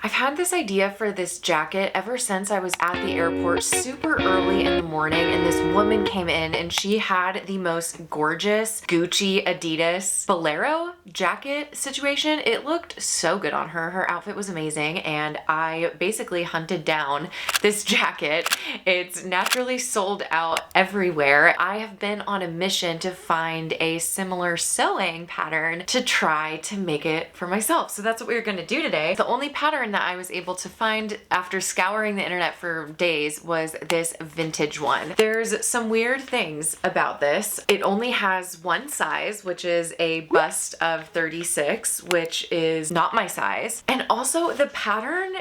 I've had this idea for this jacket ever since I was at the airport super early in the morning, and this woman came in and she had the most gorgeous Gucci Adidas bolero jacket situation. It looked so good on her. Her outfit was amazing, and I basically hunted down this jacket. It's naturally sold out everywhere. I have been on a mission to find a similar sewing pattern to try to make it for myself. So that's what we're gonna do today. The only pattern that I was able to find after scouring the internet for days was this vintage one. There's some weird things about this. It only has one size, which is a bust of 36, which is not my size. And also the pattern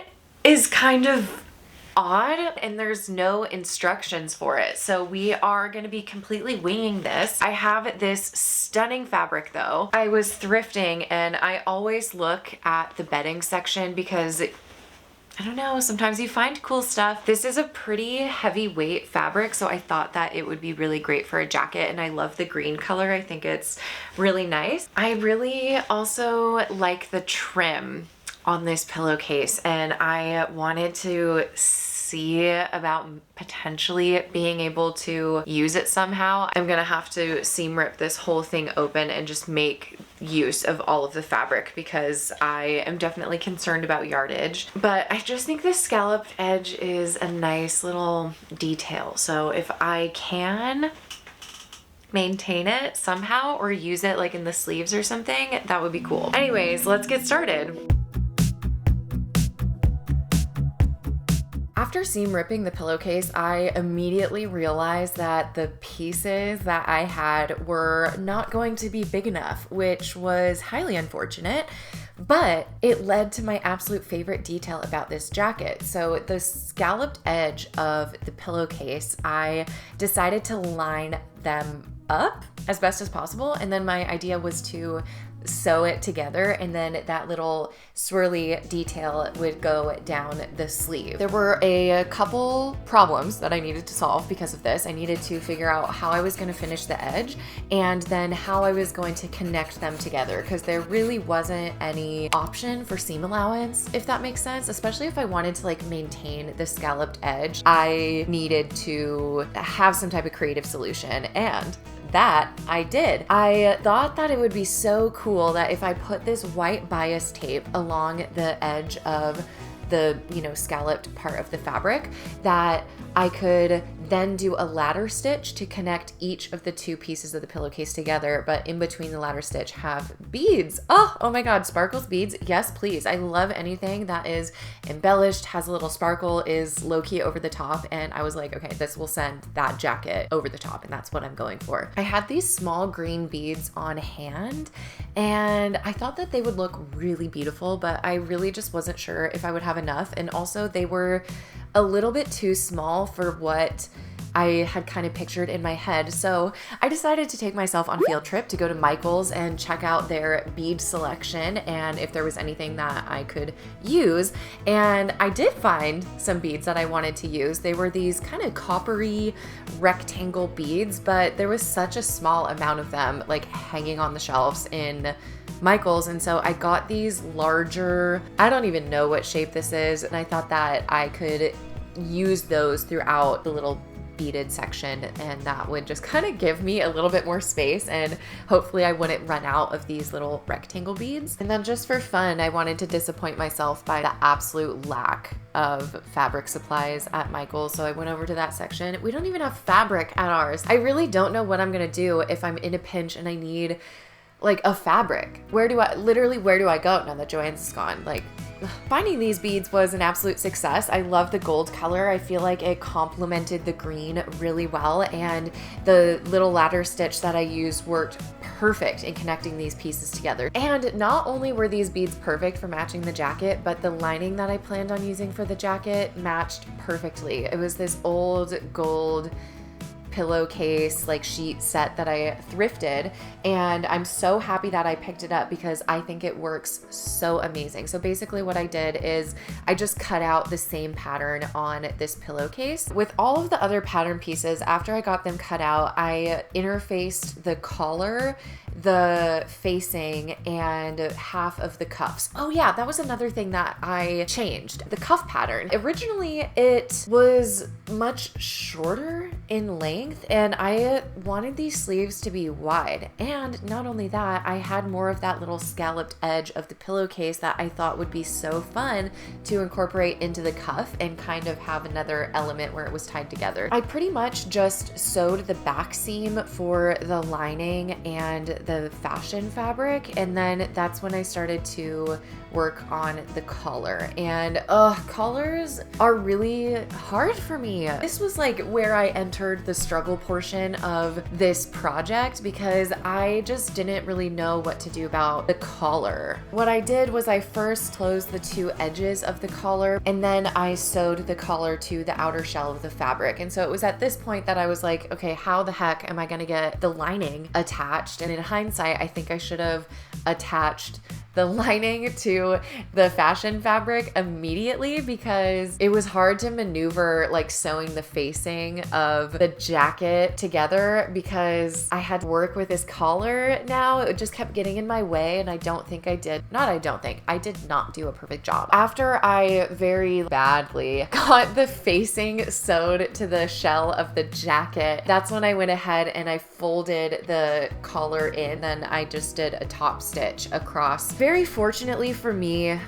is kind of odd and there's no instructions for it. So we are going to be completely winging this. I have this stunning fabric though. I was thrifting and I always look at the bedding section because I don't know, sometimes you find cool stuff. This is a pretty heavyweight fabric, so I thought that it would be really great for a jacket, and I love the green color. I think it's really nice. I really also like the trim on this pillowcase, and I wanted to see about potentially being able to use it somehow. I'm gonna have to seam rip this whole thing open and just make use of all of the fabric because I am definitely concerned about yardage. But I just think this scalloped edge is a nice little detail. So if I can maintain it somehow or use it like in the sleeves or something, that would be cool. Anyways, let's get started. After seam ripping the pillowcase, I immediately realized that the pieces that I had were not going to be big enough, which was highly unfortunate, but it led to my absolute favorite detail about this jacket. So the scalloped edge of the pillowcase, I decided to line them up as best as possible, and then my idea was to sew it together, and then that little swirly detail would go down the sleeve. There were a couple problems that I needed to solve because of this. I needed to figure out how I was going to finish the edge and then how I was going to connect them together, because there really wasn't any option for seam allowance, if that makes sense, especially if I wanted to like maintain the scalloped edge. I needed to have some type of creative solution, and that I did. I thought that it would be so cool that if I put this white bias tape along the edge of the, scalloped part of the fabric, that I could then do a ladder stitch to connect each of the two pieces of the pillowcase together, but in between the ladder stitch have beads. Oh my God, sparkles, beads, yes please. I love anything that is embellished, has a little sparkle, is low-key over the top, and I was like, okay, this will send that jacket over the top, and that's what I'm going for. I had these small green beads on hand, and I thought that they would look really beautiful, but I really just wasn't sure if I would have enough, and also they were a little bit too small for what I had kind of pictured in my head. So I decided to take myself on a field trip to go to Michael's and check out their bead selection and if there was anything that I could use. And I did find some beads that I wanted to use. They were these kind of coppery rectangle beads, but there was such a small amount of them like hanging on the shelves in Michael's, and so I got these larger, I don't even know what shape this is, and I thought that I could use those throughout the little beaded section, and that would just kind of give me a little bit more space, and hopefully I wouldn't run out of these little rectangle beads. And then just for fun, I wanted to disappoint myself by the absolute lack of fabric supplies at Michael's, so I went over to that section. We don't even have fabric at ours. I really don't know what I'm gonna do if I'm in a pinch and I need like a fabric. Where do I go now that Joann's is gone? Like, finding these beads was an absolute success. I love the gold color. I feel like it complemented the green really well, and the little ladder stitch that I used worked perfect in connecting these pieces together. And not only were these beads perfect for matching the jacket, but the lining that I planned on using for the jacket matched perfectly. It was this old gold pillowcase like sheet set that I thrifted, and I'm so happy that I picked it up because I think it works so amazing. So basically what I did is I just cut out the same pattern on this pillowcase. With all of the other pattern pieces, after I got them cut out, I interfaced the collar the facing and half of the cuffs. Oh yeah, that was another thing that I changed. The cuff pattern. Originally, it was much shorter in length, and I wanted these sleeves to be wide. And not only that, I had more of that little scalloped edge of the pillowcase that I thought would be so fun to incorporate into the cuff and kind of have another element where it was tied together. I pretty much just sewed the back seam for the lining and the fashion fabric, and then that's when I started to work on the collar. And collars are really hard for me. This was like where I entered the struggle portion of this project because I just didn't really know what to do about the collar. What I did was I first closed the two edges of the collar, and then I sewed the collar to the outer shell of the fabric. And so it was at this point that I was like, okay, how the heck am I gonna get the lining attached? And in hindsight, I think I should have attached the lining to the fashion fabric immediately because it was hard to maneuver like sewing the facing of the jacket together because I had to work with this collar now. It just kept getting in my way, and I did not do a perfect job. After I very badly got the facing sewed to the shell of the jacket, that's when I went ahead and I folded the collar in, then I just did a top stitch across. Very fortunately for me,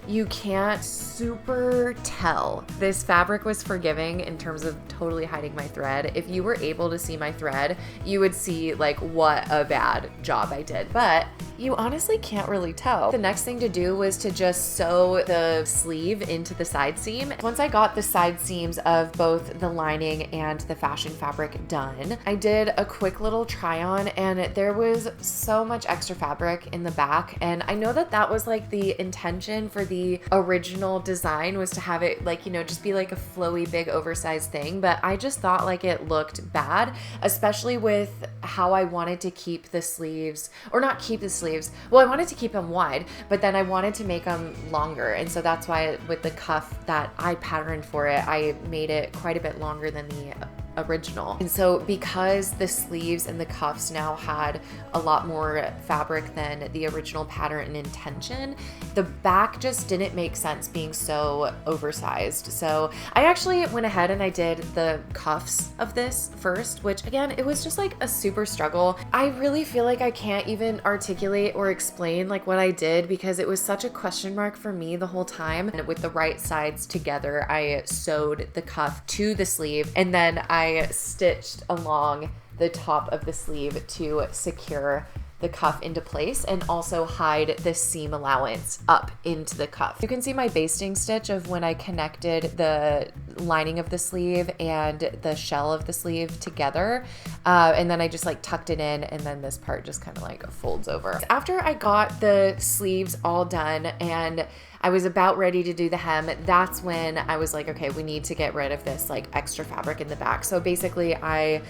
you can't super tell. This fabric was forgiving in terms of totally hiding my thread. If you were able to see my thread, you would see like what a bad job I did, but you honestly can't really tell. The next thing to do was to just sew the sleeve into the side seam. Once I got the side seams of both the lining and the fashion fabric done, I did a quick little try on, and there was so much extra fabric in the back. And I know that that was like the intention for the original design, was to have it like, you know, just be like a flowy, big, oversized thing. But I just thought like it looked bad, especially with how I wanted to keep the sleeves, or not keep the sleeves. Well, I wanted to keep them wide, but then I wanted to make them longer. And so that's why with the cuff that I patterned for it, I made it quite a bit longer than the original. And so because the sleeves and the cuffs now had a lot more fabric than the original pattern and intention, the back just didn't make sense being so oversized. So I actually went ahead and I did the cuffs of this first, which again, it was just like a super struggle. I really feel like I can't even articulate or explain like what I did because it was such a question mark for me the whole time. And with the right sides together, I sewed the cuff to the sleeve, and then I stitched along the top of the sleeve to secure the cuff into place and also hide the seam allowance up into the cuff. You can see my basting stitch of when I connected the lining of the sleeve and the shell of the sleeve together. And then I just like tucked it in, and then this part just kind of like folds over. After I got the sleeves all done and I was about ready to do the hem, that's when I was like, okay, we need to get rid of this like extra fabric in the back. So basically I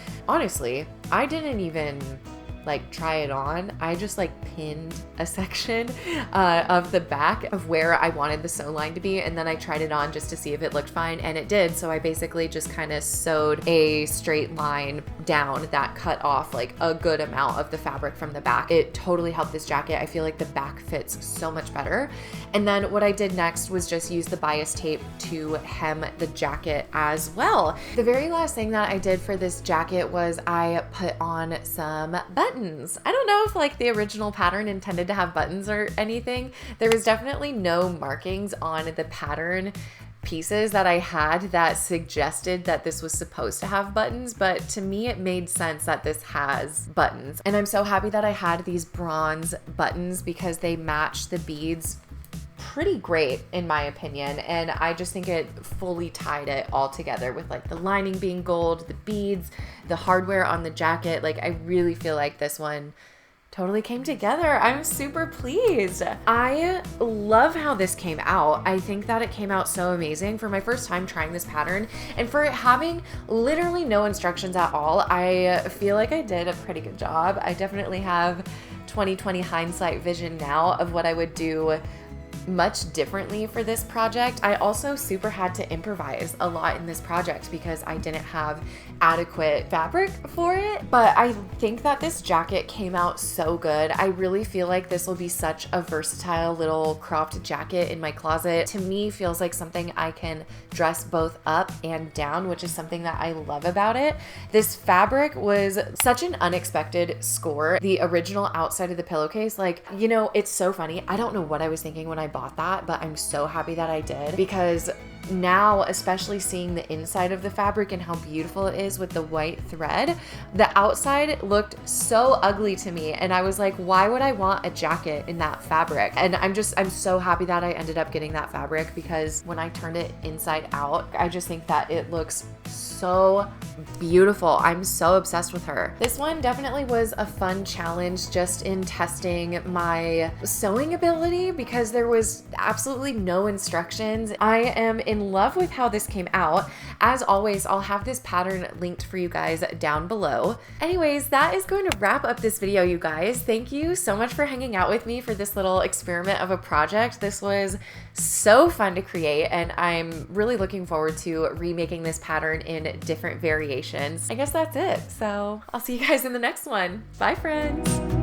didn't even like try it on. I just like pinned a section of the back of where I wanted the sew line to be, and then I tried it on just to see if it looked fine, and it did. So I basically just kind of sewed a straight line down that cut off like a good amount of the fabric from the back. It totally helped this jacket. I feel like the back fits so much better. And then what I did next was just use the bias tape to hem the jacket as well. The very last thing that I did for this jacket was I put on some buttons. I don't know if like the original pattern intended to have buttons or anything. There was definitely no markings on the pattern pieces that I had that suggested that this was supposed to have buttons, but to me it made sense that this has buttons. And I'm so happy that I had these bronze buttons because they match the beads pretty great in my opinion, and I just think it fully tied it all together with like the lining being gold, the beads, the hardware on the jacket. Like I really feel like this one totally came together. I'm super pleased. I love how this came out. I think that it came out so amazing for my first time trying this pattern, and for it having literally no instructions at all. I feel like I did a pretty good job. I definitely have 20/20 hindsight vision now of what I would do much differently for this project. I also super had to improvise a lot in this project because I didn't have adequate fabric for it. But I think that this jacket came out so good. I really feel like this will be such a versatile little cropped jacket in my closet. To me, feels like something I can dress both up and down, which is something that I love about it. This fabric was such an unexpected score. The original outside of the pillowcase, like, you know, it's so funny. I don't know what I was thinking when I bought that, but I'm so happy that I did, because now, especially seeing the inside of the fabric and how beautiful it is with the white thread, the outside looked so ugly to me. And I was like, why would I want a jacket in that fabric? And I'm so happy that I ended up getting that fabric, because when I turned it inside out, I just think that it looks so beautiful. I'm so obsessed with her. This one definitely was a fun challenge just in testing my sewing ability, because there was absolutely no instructions. I am in love with how this came out. As always, I'll have this pattern linked for you guys down below. Anyways, that is going to wrap up this video, you guys. Thank you so much for hanging out with me for this little experiment of a project. This was so fun to create, and I'm really looking forward to remaking this pattern in different variations. I guess that's it. So I'll see you guys in the next one. Bye, friends.